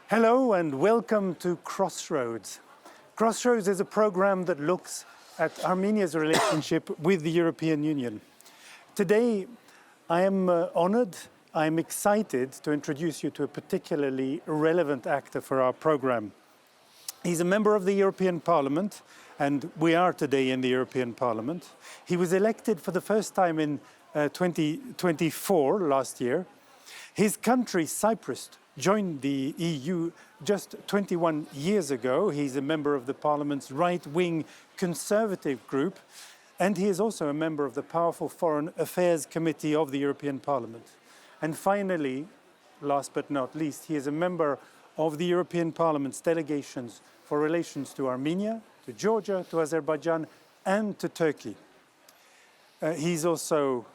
Hello and welcome to Crossroads. Crossroads is a program that looks at Armenia's relationship with the European Union. Today, I am honored, I am excited to introduce you to a particularly relevant actor for our program. He's a member of the European Parliament, and we are today in the European Parliament. He was elected for the first time in 2024, last year. His country, Cyprus, joined the EU just 21 years ago. He's a member of the Parliament's right-wing Conservative group, and he is also a member of the powerful Foreign Affairs Committee of the European Parliament. And finally, last but not least, he is a member of the European Parliament's delegations for relations to Armenia, to Georgia, to Azerbaijan, and to Turkey. He's also,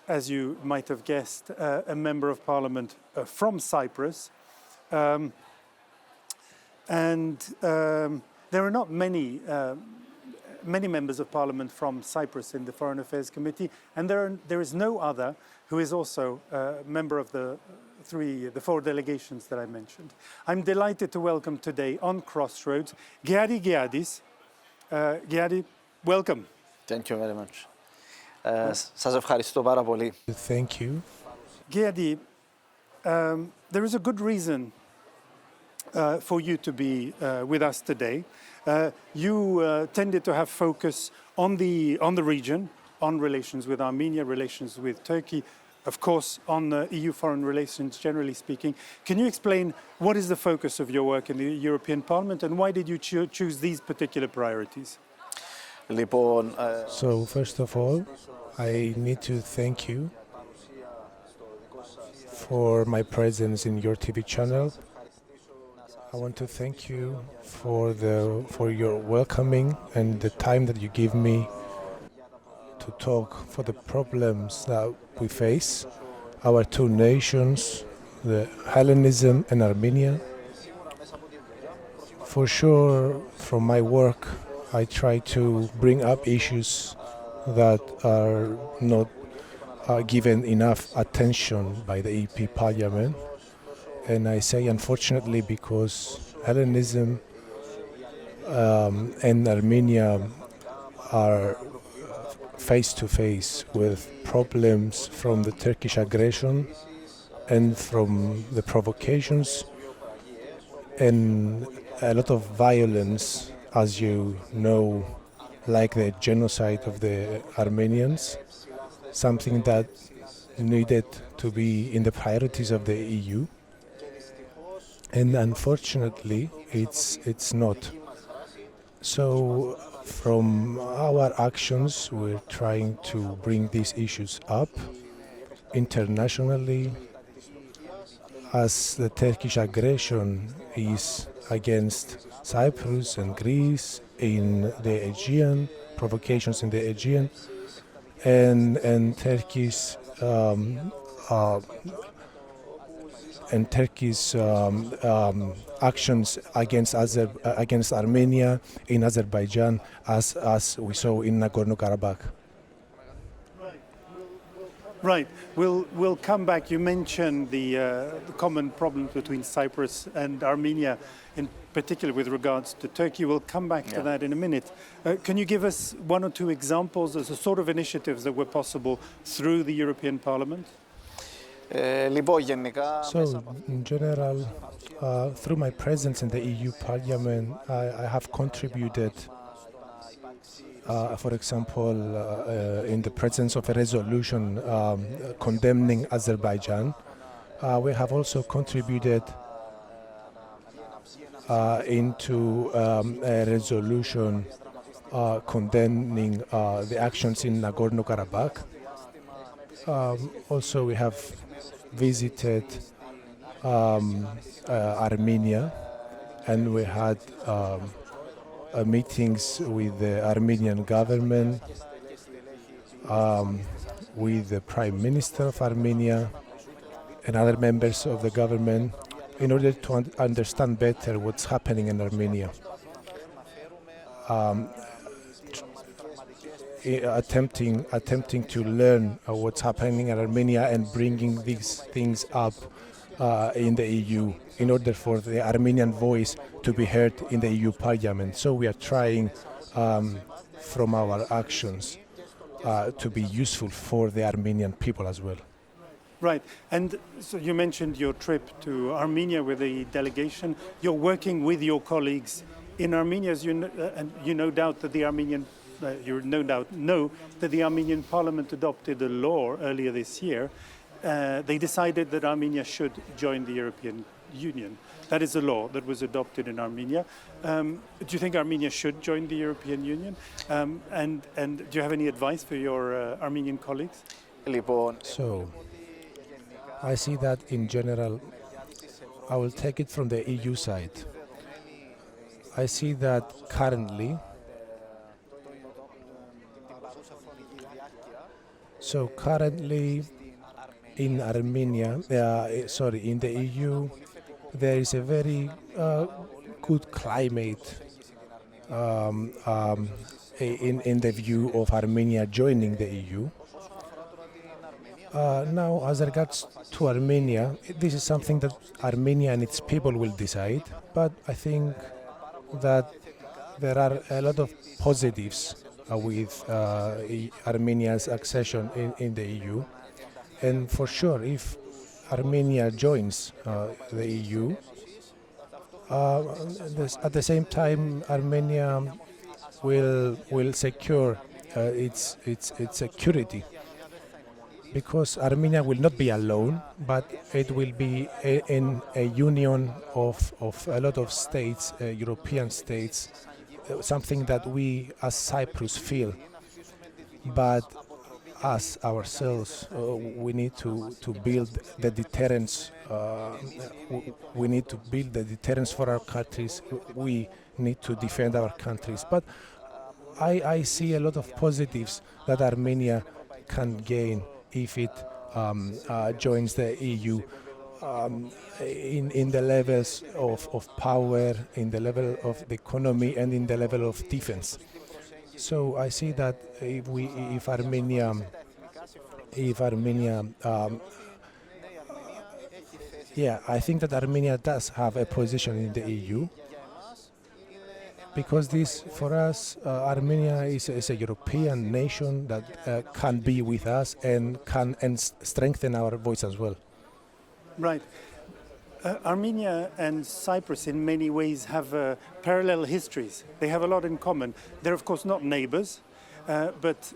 as you might have guessed, a member of Parliament from Cyprus. There are not many members of Parliament from Cyprus in the Foreign Affairs Committee, and there is no other who is also a member of the four delegations that I mentioned. I'm delighted to welcome today on Crossroads Geadis GEADI. Geadis, welcome. Thank you very much. Σας ευχαριστώ πάρα πολύ. Thank you. Geadis, there is a good reason for you to be with us today. You tended to have focus on the region, on relations with Armenia, relations with Turkey, of course on EU foreign relations generally speaking. Can you explain what is the focus of your work in the European Parliament and why did you choose these particular priorities? So first of all, I need to thank you for my presence in your TV channel. I want to thank you for your welcoming and the time that you give me to talk for the problems that we face, our two nations, the Hellenism and Armenia. For sure, from my work, I try to bring up issues that are not given enough attention by the EP Parliament. And I say unfortunately because Hellenism and Armenia are face to face with problems from the Turkish aggression and from the provocations and a lot of violence, as you know, like the genocide of the Armenians, something that needed to be in the priorities of the EU. And unfortunately, it's not. So from our actions, we're trying to bring these issues up internationally, as the Turkish aggression is against Cyprus and Greece in the Aegean, provocations in the Aegean, and Turkey's actions against Armenia in Azerbaijan, as we saw in Nagorno-Karabakh. Right. We'll come back. You mentioned the common problems between Cyprus and Armenia, in particular with regards to Turkey. We'll come back to that in a minute. Can you give us one or two examples as a sort of initiatives that were possible through the European Parliament? So, in general, through my presence in the EU Parliament, I have contributed, for example, in the presence of a resolution condemning Azerbaijan. We have also contributed into a resolution condemning the actions in Nagorno-Karabakh. Also, we have visited Armenia, and we had meetings with the Armenian government, with the Prime Minister of Armenia and other members of the government in order to understand better what's happening in Armenia. Attempting to learn what's happening in Armenia and bringing these things up in the EU in order for the Armenian voice to be heard in the EU Parliament. So we are trying from our actions to be useful for the Armenian people as well. Right, and so you mentioned your trip to Armenia with the delegation. You're working with your colleagues in Armenia, as and you no doubt that the Armenian, you no doubt know that the Armenian Parliament adopted a law earlier this year. They decided that Armenia should join the European Union. That is a law that was adopted in Armenia. Do you think Armenia should join the European Union? And do you have any advice for your Armenian colleagues? So, I see that in general, I will take it from the EU side. I see that currently, in Armenia, in the EU, there is a very good climate in the view of Armenia joining the EU. Now, as regards to Armenia, this is something that Armenia and its people will decide, but I think that there are a lot of positives with Armenia's accession in the EU. And for sure, if Armenia joins the EU, at the same time, Armenia will secure its security, because Armenia will not be alone, but it will be in a union of a lot of states, European states, something that we as Cyprus feel. But us ourselves, we need to build the deterrence. We need to build the deterrence for our countries. We need to defend our countries. But I see a lot of positives that Armenia can gain if it joins the EU in the levels of power, in the level of the economy, and in the level of defense. So I see that if Armenia, I think that Armenia does have a position in the EU, because this, for us, Armenia is a European nation that can be with us and can strengthen our voice as well. Right. Armenia and Cyprus in many ways have parallel histories. They have a lot in common. They're of course not neighbors, but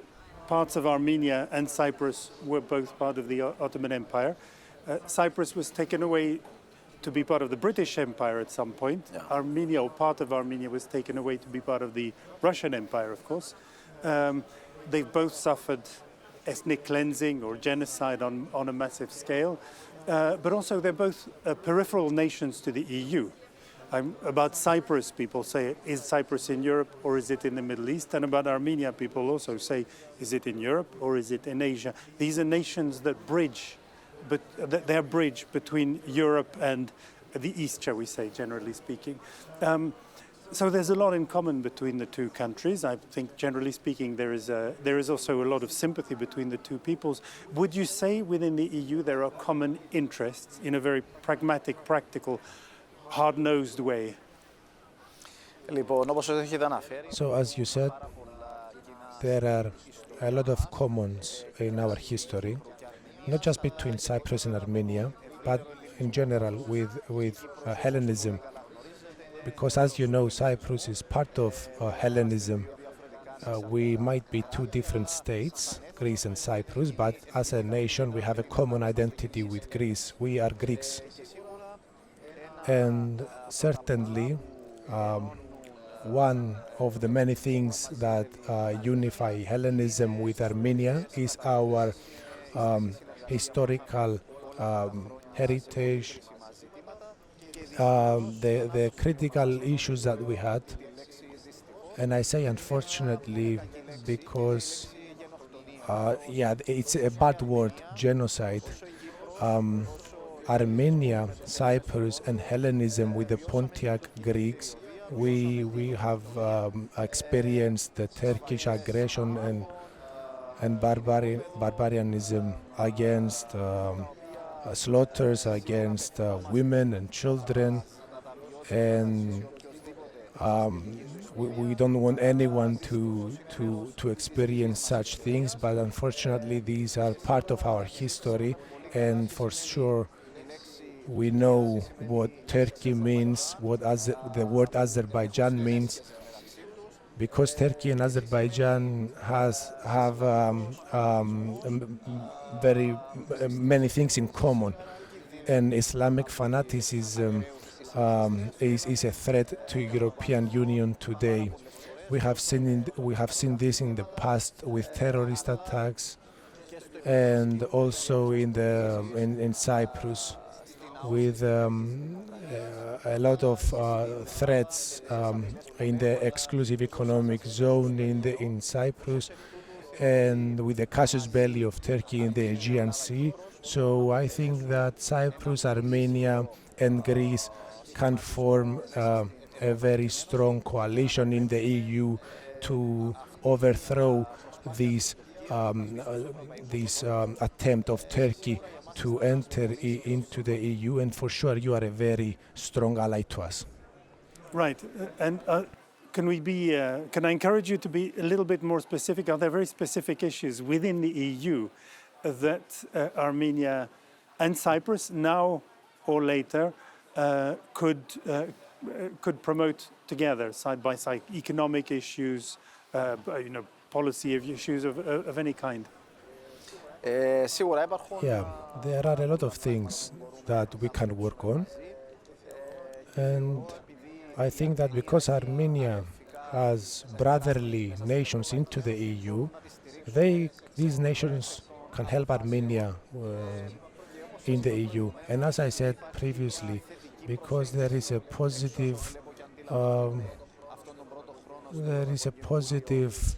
parts of Armenia and Cyprus were both part of the Ottoman Empire. Cyprus was taken away to be part of the British Empire at some point. Yeah. Armenia, or part of Armenia, was taken away to be part of the Russian Empire, of course. They've both suffered ethnic cleansing or genocide on a massive scale. But also they're both peripheral nations to the EU. About Cyprus, people say, is Cyprus in Europe or is it in the Middle East? And about Armenia, people also say, is it in Europe or is it in Asia? These are nations that bridge, but they're bridge between Europe and the East, shall we say, generally speaking. So there's a lot in common between the two countries. I think, generally speaking, there is also a lot of sympathy between the two peoples. Would you say within the EU there are common interests in a very pragmatic, practical, hard-nosed way? So, as you said, there are a lot of commons in our history, not just between Cyprus and Armenia, but in general with Hellenism. Because, as you know, Cyprus is part of Hellenism. We might be two different states, Greece and Cyprus, but as a nation we have a common identity with Greece. We are Greeks. And certainly one of the many things that unify Hellenism with Armenia is our historical heritage, the critical issues that we had. And I say unfortunately because it's a bad word, genocide. Armenia, Cyprus and Hellenism with the Pontiac Greeks, we have experienced the Turkish aggression and barbarianism against slaughters against women and children, and we don't want anyone to experience such things, but unfortunately these are part of our history, and for sure we know what Turkey means, what the word Azerbaijan means, because Turkey and Azerbaijan have very many things in common, and Islamic fanaticism is a threat to European Union today. We have seen this in the past with terrorist attacks, and also in Cyprus, with a lot of threats in the exclusive economic zone in Cyprus, and with the casus belli of Turkey in the Aegean Sea. So I think that Cyprus, Armenia, and Greece can form a very strong coalition in the EU to overthrow this attempt of Turkey to enter into the EU, and for sure you are a very strong ally to us. Right, and can I encourage you to be a little bit more specific? Are there very specific issues within the EU that Armenia and Cyprus, now or later, could promote together, side by side, economic issues, policy issues of any kind? Yeah, there are a lot of things that we can work on, and I think that because Armenia has brotherly nations into the EU, these nations can help Armenia in the EU. And as I said previously, because there is a positive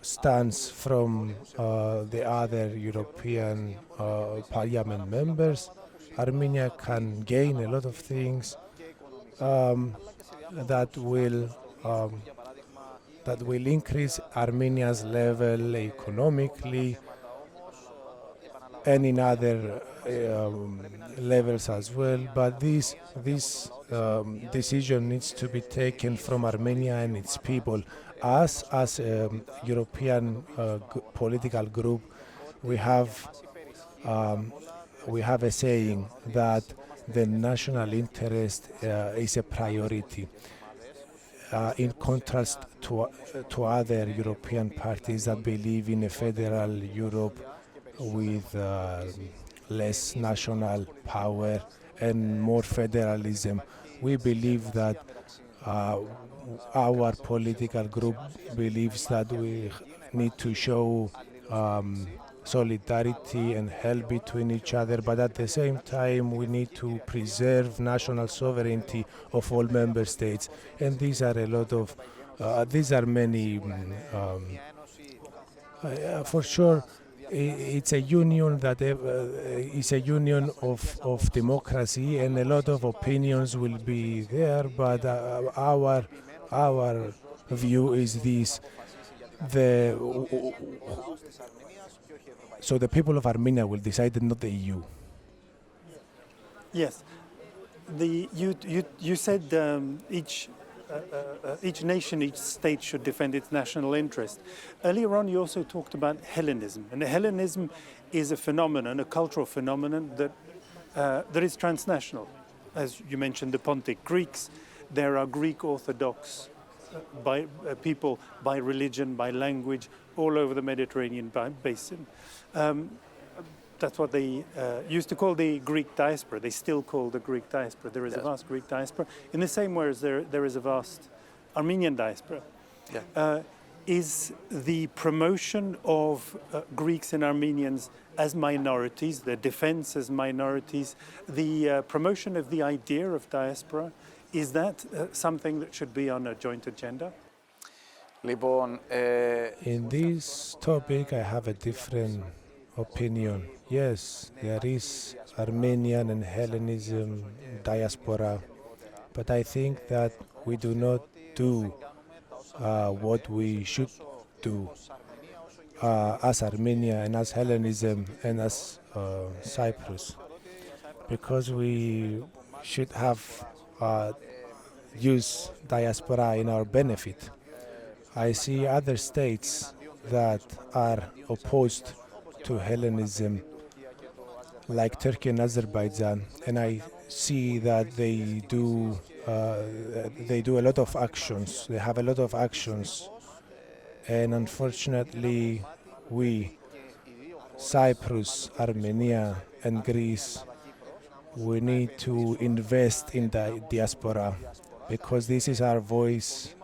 stance from the other European Parliament members, Armenia can gain a lot of things that will increase Armenia's level economically and in other levels as well. But this decision needs to be taken from Armenia and its people. Us, as a European political group, we have a saying that the national interest is a priority. In contrast to other European parties that believe in a federal Europe with less national power and more federalism, we believe that our political group believes that we need to show solidarity and help between each other, but at the same time we need to preserve national sovereignty of all member states. And these are many. For sure, it's a union that is a union of democracy, and a lot of opinions will be there. But our view is this: so the people of Armenia will decide, and not the EU. Yes, you said each nation, each state should defend its national interest. Earlier on, you also talked about Hellenism, and Hellenism is a phenomenon, a cultural phenomenon that is transnational. As you mentioned, the Pontic Greeks, there are Greek Orthodox people by religion, by language, all over the Mediterranean basin. That's what they used to call the Greek diaspora. They still call the Greek diaspora. There is a vast Greek diaspora, in the same way as there is a vast Armenian diaspora. Yeah. Is the promotion of Greeks and Armenians as minorities, their defense as minorities, the promotion of the idea of diaspora, is that something that should be on a joint agenda? In this topic, I have a different opinion. Yes, there is Armenian and Hellenism diaspora, but I think that we do not do what we should do as Armenia and as Hellenism and as Cyprus. because we should have use diaspora in our benefit. I see other states that are opposed to Hellenism, like Turkey and Azerbaijan, and I see that they do a lot of actions. They have a lot of actions, and unfortunately, we, Cyprus, Armenia, and Greece, we need to invest in the diaspora because this is our voice.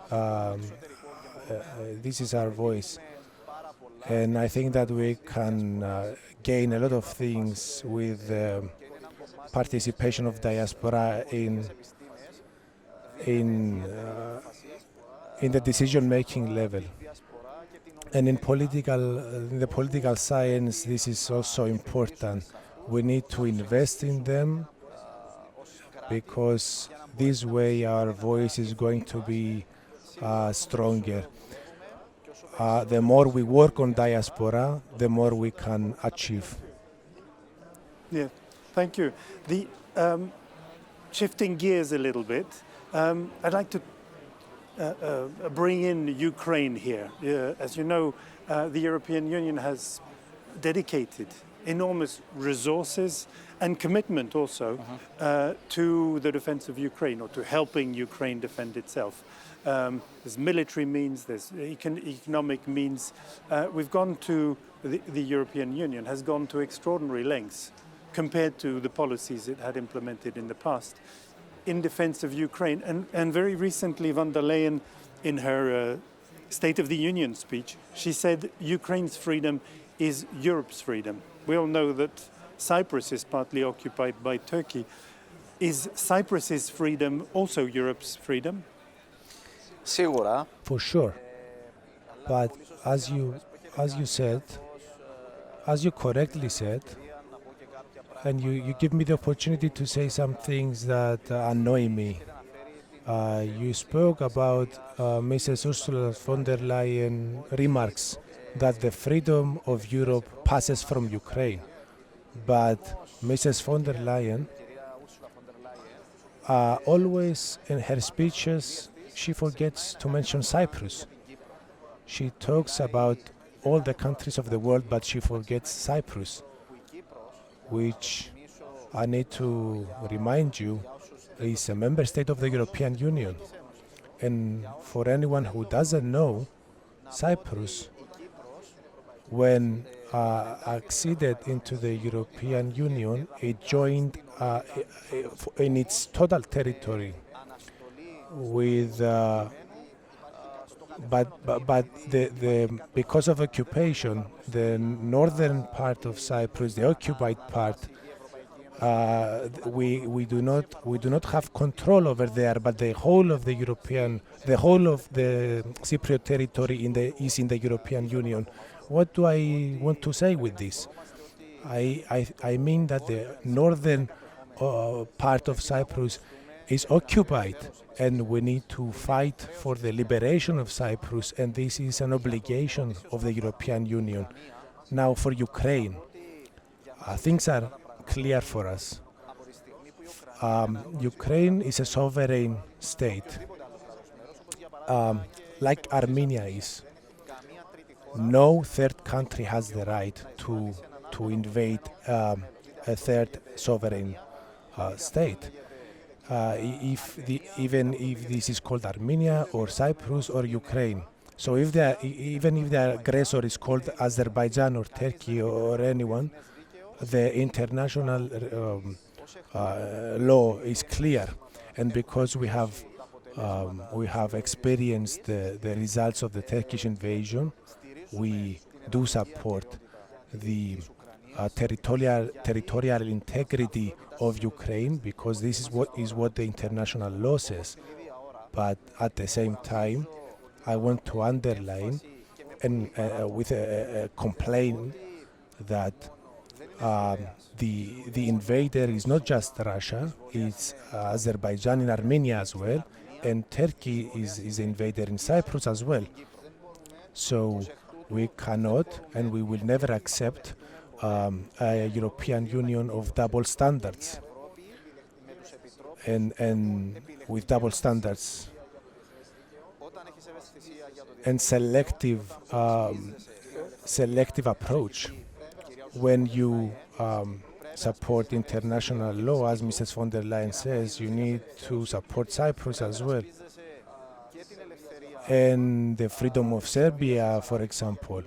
This is our voice, and I think that we can gain a lot of things with participation of diaspora in the decision-making level. And in the political science, this is also important. We need to invest in them because this way our voice is going to be stronger. The more we work on diaspora, the more we can achieve. Yeah, thank you. The shifting gears a little bit, I'd like to bring in Ukraine here. As you know, the European Union has dedicated enormous resources and commitment also to the defense of Ukraine, or to helping Ukraine defend itself. There's military means, there's economic means. We've gone to, the European Union has gone to extraordinary lengths compared to the policies it had implemented in the past in defense of Ukraine. And very recently, von der Leyen, in her State of the Union speech, she said Ukraine's freedom is Europe's freedom. We all know that Cyprus is partly occupied by Turkey. Is Cyprus's freedom also Europe's freedom? Σίγουρα. For sure. But as you said, as you correctly said, and you give me the opportunity to say some things that annoy me. You spoke about Mrs. Ursula von der Leyen remarks that the freedom of Europe passes from Ukraine. But Mrs. von der Leyen always in her speeches, she forgets to mention Cyprus. She talks about all the countries of the world, but she forgets Cyprus, which I need to remind you is a member state of the European Union. And for anyone who doesn't know, Cyprus, when acceded into the European Union, it joined in its total territory with but because of occupation, the northern part of Cyprus, the occupied part, we do not have control over there. But the whole of the Cypriot territory is in the European Union. What do I want to say with this? I mean that the northern part of Cyprus is occupied, and we need to fight for the liberation of Cyprus, and this is an obligation of the European Union. Now for Ukraine, things are clear for us. Ukraine is a sovereign state, like Armenia is. No third country has the right to invade a third sovereign state. Even if this is called Armenia or Cyprus or Ukraine. So even if the aggressor is called Azerbaijan or Turkey or anyone, the international law is clear. And because we have experienced the results of the Turkish invasion, we do support the territorial integrity of Ukraine, because this is what the international law says. But at the same time, I want to underline and with a complaint that the invader is not just Russia, it's Azerbaijan and Armenia as well, and Turkey is the invader in Cyprus as well. So we cannot and we will never accept a European Union of double standards. and with double standards and selective approach. When you support international law, as Mrs. von der Leyen says, you need to support Cyprus as well. And the freedom of Serbia, for example.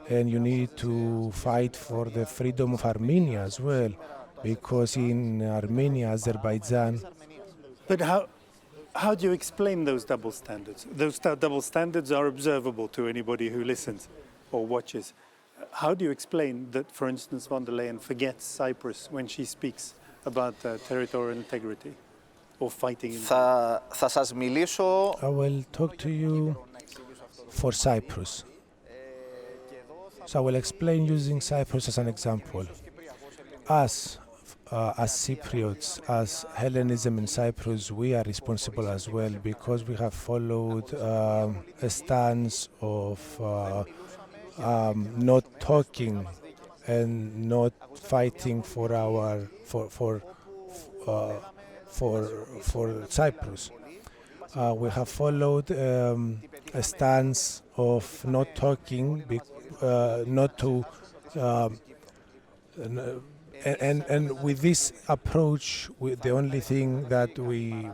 And you need to fight for the freedom of Armenia as well, because in Armenia, Azerbaijan. But how do you explain those double standards? Those double standards are observable to anybody who listens or watches. How do you explain that, for instance, von der Leyen forgets Cyprus when she speaks about territorial integrity or fighting? Θα σας μιλήσω. I will talk to you for Cyprus. So I will explain using Cyprus as an example. As Cypriots, as Hellenism in Cyprus, we are responsible as well because we have followed a stance of not talking and not fighting for Cyprus. We have followed a stance of not talking, not to. And with this approach, the only thing that we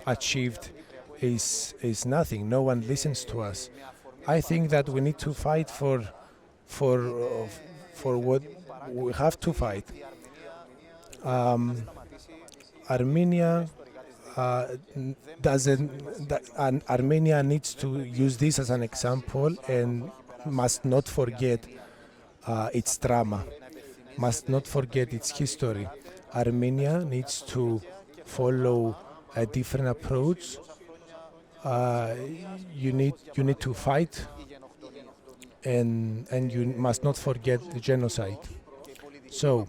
achieved is nothing. No one listens to us. I think that we need to fight for what we have to fight. Armenia Armenia needs to use this as an example and must not forget its drama. Must not forget its history. Armenia needs to follow a different approach. You need to fight, and you must not forget the genocide. So,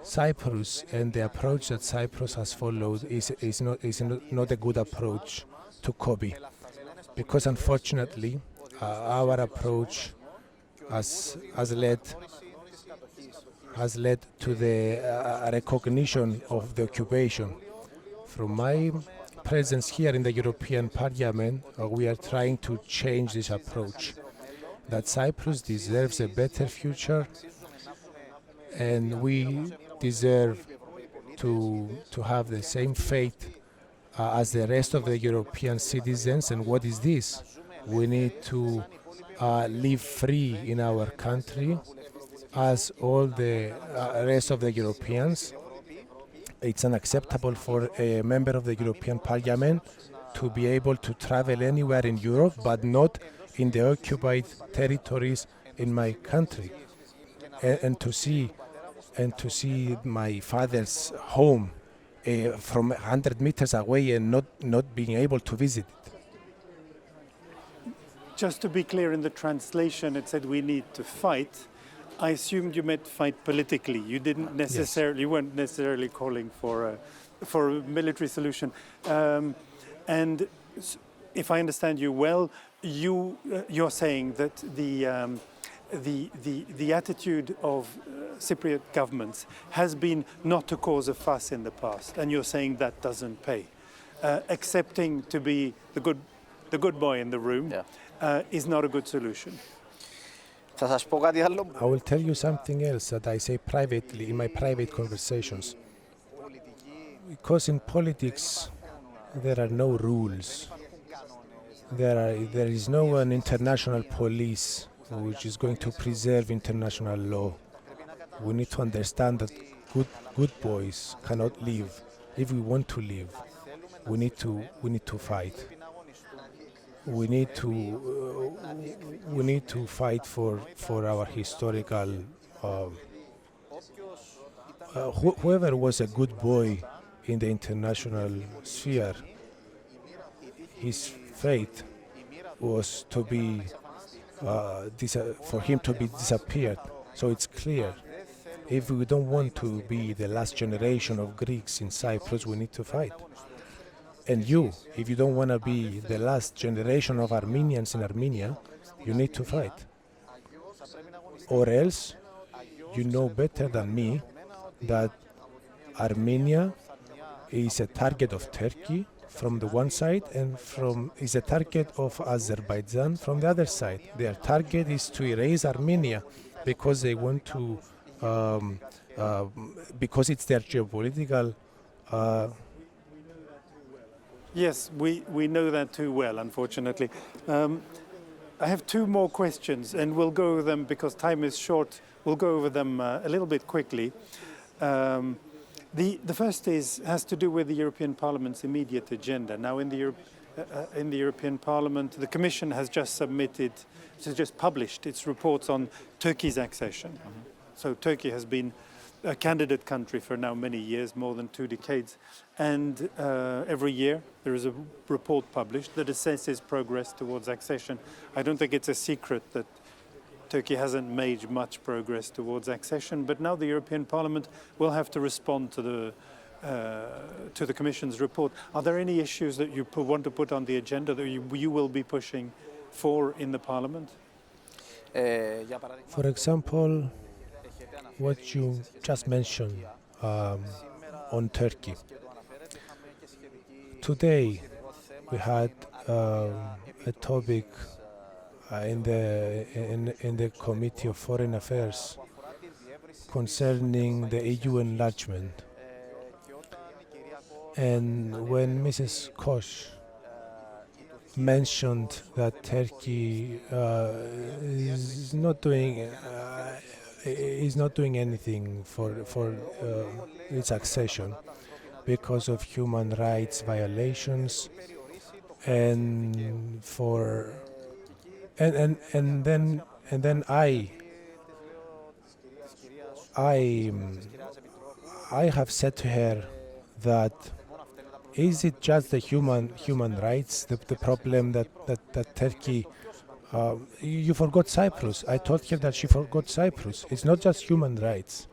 Cyprus and the approach that Cyprus has followed is not a good approach to copy, because unfortunately our approach has led to the recognition of the occupation. From my presence here in the European Parliament, we are trying to change this approach, that Cyprus deserves a better future and we deserve to have the same fate as the rest of the European citizens. And what is this? We need to live free in our country as all the rest of the Europeans. It's unacceptable for a member of the European Parliament to be able to travel anywhere in Europe, but not in the occupied territories in my country. And to see my father's home from 100 meters away and not being able to visit it. Just to be clear, in the translation it said we need to fight. I assumed you meant fight politically. You didn't necessarily, you weren't necessarily calling for a military solution. And if I understand you well, you're saying that the attitude of Cypriot governments has been not to cause a fuss in the past, and you're saying that doesn't pay. Accepting to be the good boy in the room is not a good solution. Θα σας πω κάτι άλλο. I will tell you something else that I say privately in my private conversations. Because in politics there are no rules. There is no an international police which is going to preserve international law. We need to understand that good boys cannot live. If we want to live, we need to fight. We need to fight for our historical. Whoever was a good boy in the international sphere, his fate was to be for him to be disappeared. So it's clear. If we don't want to be the last generation of Greeks in Cyprus, we need to fight. And you, if you don't want to be the last generation of Armenians in Armenia, you need to fight. Or else, you know better than me that Armenia is a target of Turkey from the one side and is a target of Azerbaijan from the other side. Their target is to erase Armenia because they want to, because it's their geopolitical. Yes, we know that too well, unfortunately. I have two more questions, and we'll go over them because time is short. We'll go over them a little bit quickly. The first has to do with the European Parliament's immediate agenda. Now, in the European Parliament, the Commission has just published its reports on Turkey's accession. So Turkey has been a candidate country for now many years, more than 2 decades, and every year there is a report published that assesses progress towards accession. I don't think it's a secret that Turkey hasn't made much progress towards accession, but now the European Parliament will have to respond to the Commission's report. Are there any issues that you want to put on the agenda that you will be pushing for in the Parliament? For example, what you just mentioned on Turkey. Today we had a topic in the Committee of Foreign Affairs concerning the EU enlargement. And when Mrs. Koch mentioned that Turkey is not doing anything for its accession because of human rights violations and then I have said to her that is it just the human rights the problem that Turkey you forgot Cyprus. I told her that she forgot Cyprus. It's not just human rights.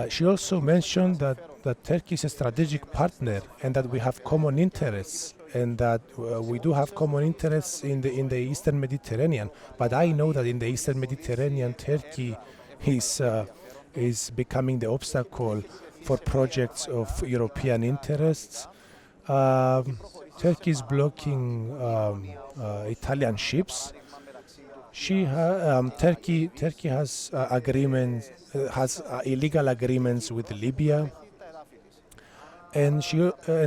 She also mentioned that Turkey is a strategic partner and that we have common interests and that we do have common interests in the Eastern Mediterranean. But I know that in the Eastern Mediterranean, Turkey is becoming the obstacle for projects of European interests. Turkey is blocking Italian ships. Turkey has agreements, has illegal agreements with Libya, and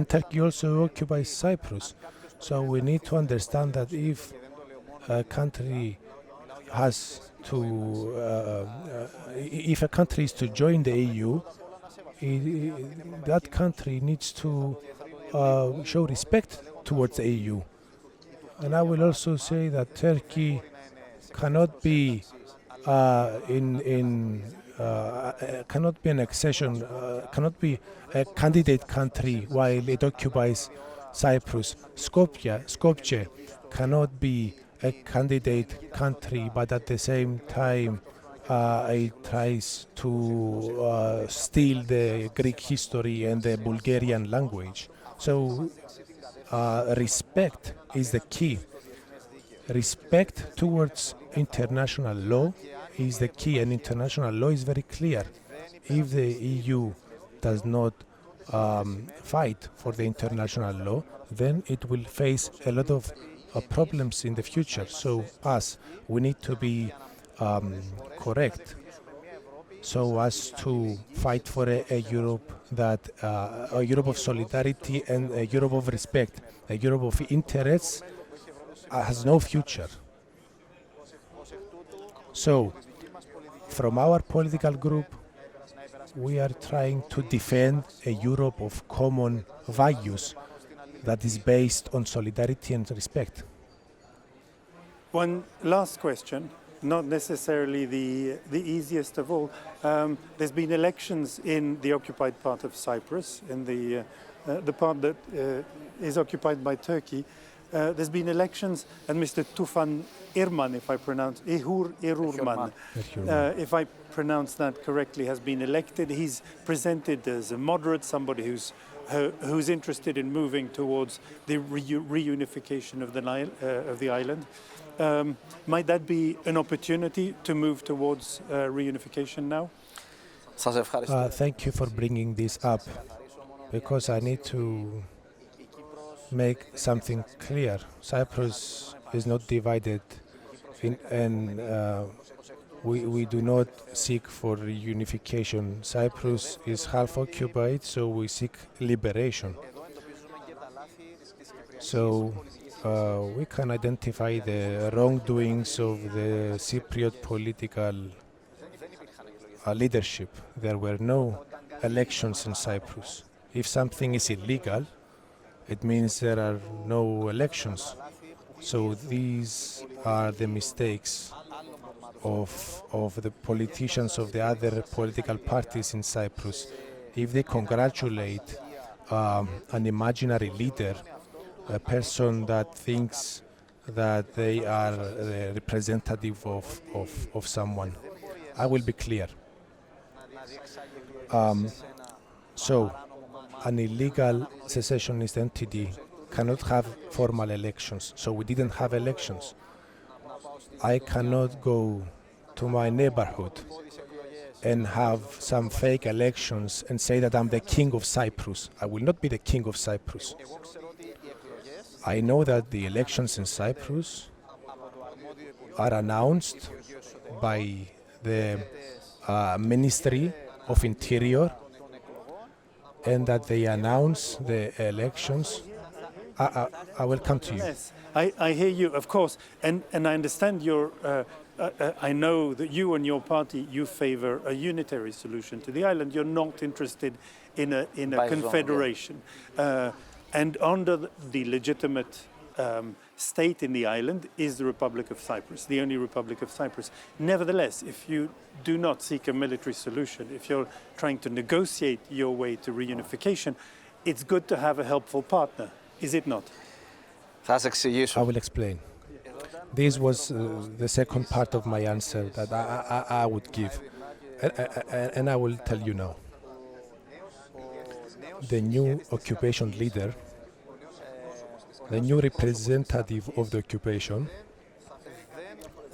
Turkey also occupies Cyprus. So we need to understand that if a country if a country is to join the EU, that country needs to show respect towards the EU. And I will also say that Turkey cannot be cannot be an accession, cannot be a candidate country while it occupies Cyprus. Skopje cannot be a candidate country, but at the same time it tries to steal the Greek history and the Bulgarian language. So respect is the key. Respect towards international law is the key, and international law is very clear. If the EU does not fight for the international law, then it will face a lot of problems in the future. So we need to be correct so as to fight for a Europe a Europe of solidarity and a Europe of respect, a Europe of interests has no future. So, from our political group, we are trying to defend a Europe of common values that is based on solidarity and respect. One last question, not necessarily the easiest of all. There's been elections in the occupied part of Cyprus, in the part that is occupied by Turkey. There's been elections, and Mr. Tufan Erman, if I pronounce Erurman, if I pronounce that correctly, has been elected. He's presented as a moderate, somebody who's interested in moving towards the reunification of the island. Might that be an opportunity to move towards reunification now? Thank you for bringing this up. because I need to make something clear. Cyprus is not divided, and we do not seek for unification. Cyprus is half occupied, so we seek liberation. So we can identify the wrongdoings of the Cypriot political leadership. There were no elections in Cyprus. If something is illegal, it means there are no elections. So these are the mistakes of the politicians of the other political parties in Cyprus. If they congratulate an imaginary leader, a person that thinks that they are the representative of someone, I will be clear. So an illegal secessionist entity cannot have formal elections. So we didn't have elections. I cannot go to my neighborhood and have some fake elections and say that I'm the king of Cyprus. I will not be the king of Cyprus. I know that the elections in Cyprus are announced by the Ministry of Interior, and that they announce the elections. I will come to you. Yes, I hear you, of course, and I understand your. I know that you and your party, you favor a unitary solution to the island. You're not interested in a confederation, and under the legitimate state in the island is the Republic of Cyprus, the only Republic of Cyprus. Nevertheless, if you do not seek a military solution, if you're trying to negotiate your way to reunification, it's good to have a helpful partner, is it not? I will explain. This was the second part of my answer that I would give, and I will tell you now. The new occupation leader, the new representative of the occupation,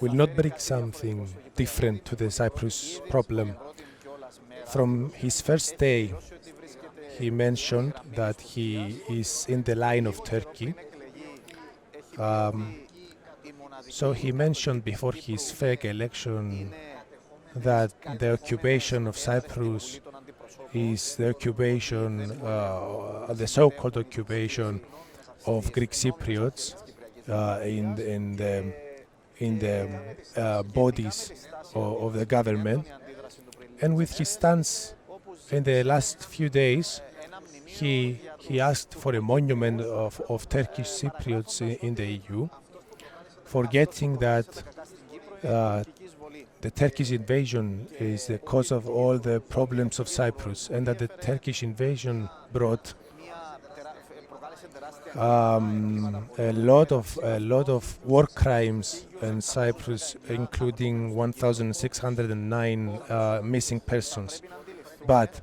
will not bring something different to the Cyprus problem. From his first day, he mentioned that he is in the line of Turkey. So he mentioned before his fake election that the occupation of Cyprus is the occupation, the so-called occupation of Greek Cypriots in the bodies of the government. And with his stance in the last few days, he asked for a monument of Turkish Cypriots in the EU, forgetting that the Turkish invasion is the cause of all the problems of Cyprus, and that the Turkish invasion brought a lot of war crimes in Cyprus, including 1,609 missing persons. But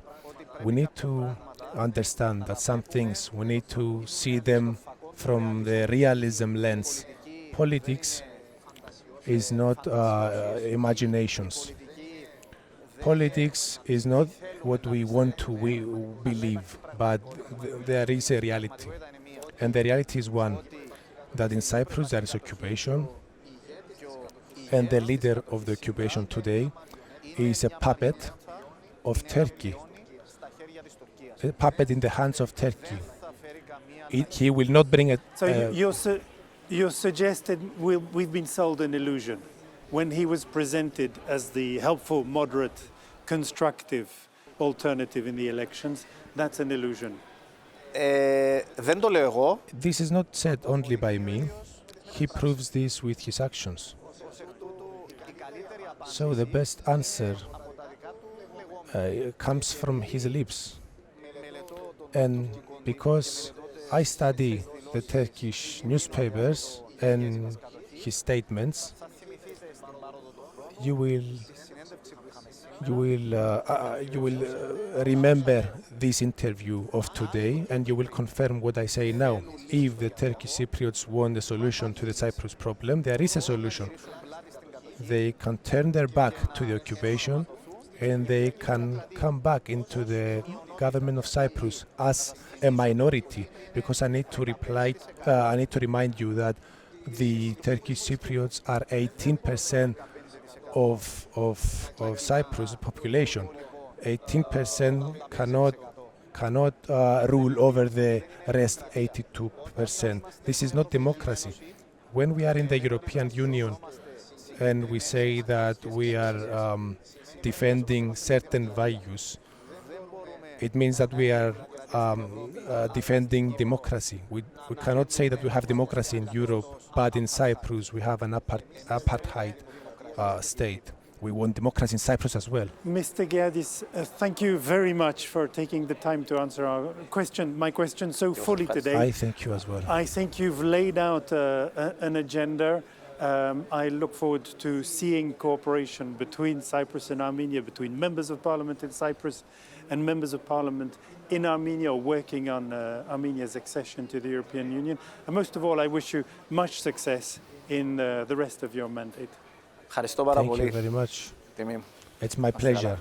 we need to understand that some things, we need to see them from the realism lens. Politics is not imaginations. Politics is not what we want to believe, but there is a reality. And the reality is one, that in Cyprus there is occupation, and the leader of the occupation today is a puppet of Turkey, a puppet in the hands of Turkey. He will not bring it. So you suggested we've been sold an illusion when he was presented as the helpful, moderate, constructive alternative in the elections. That's an illusion. Δεν το λέω εγώ. This is not said only by me. He proves this with his actions. So the best answer comes from his lips. And because I study the Turkish newspapers and his statements, you will remember this interview of today, and you will confirm what I say now. If the Turkish Cypriots want a solution to the Cyprus problem, there is a solution. They can turn their back to the occupation, and they can come back into the government of Cyprus as a minority, because I need to remind you that the Turkish Cypriots are 18% of Cyprus population. 18% cannot rule over the rest 82%. This is not democracy. When we are in the European Union and we say that we are defending certain values, it means that we are defending democracy. We cannot say that we have democracy in Europe, but in Cyprus we have an apartheid state. We want democracy in Cyprus as well. Mr. Geadis, thank you very much for taking the time to answer my question so fully today. I thank you as well. I think you've laid out an agenda. I look forward to seeing cooperation between Cyprus and Armenia, between members of parliament in Cyprus and members of parliament in Armenia, working on Armenia's accession to the European Union. And most of all, I wish you much success in the rest of your mandate. Ευχαριστώ πάρα Thank πολύ. you very much. Τιμή μου. It's my pleasure.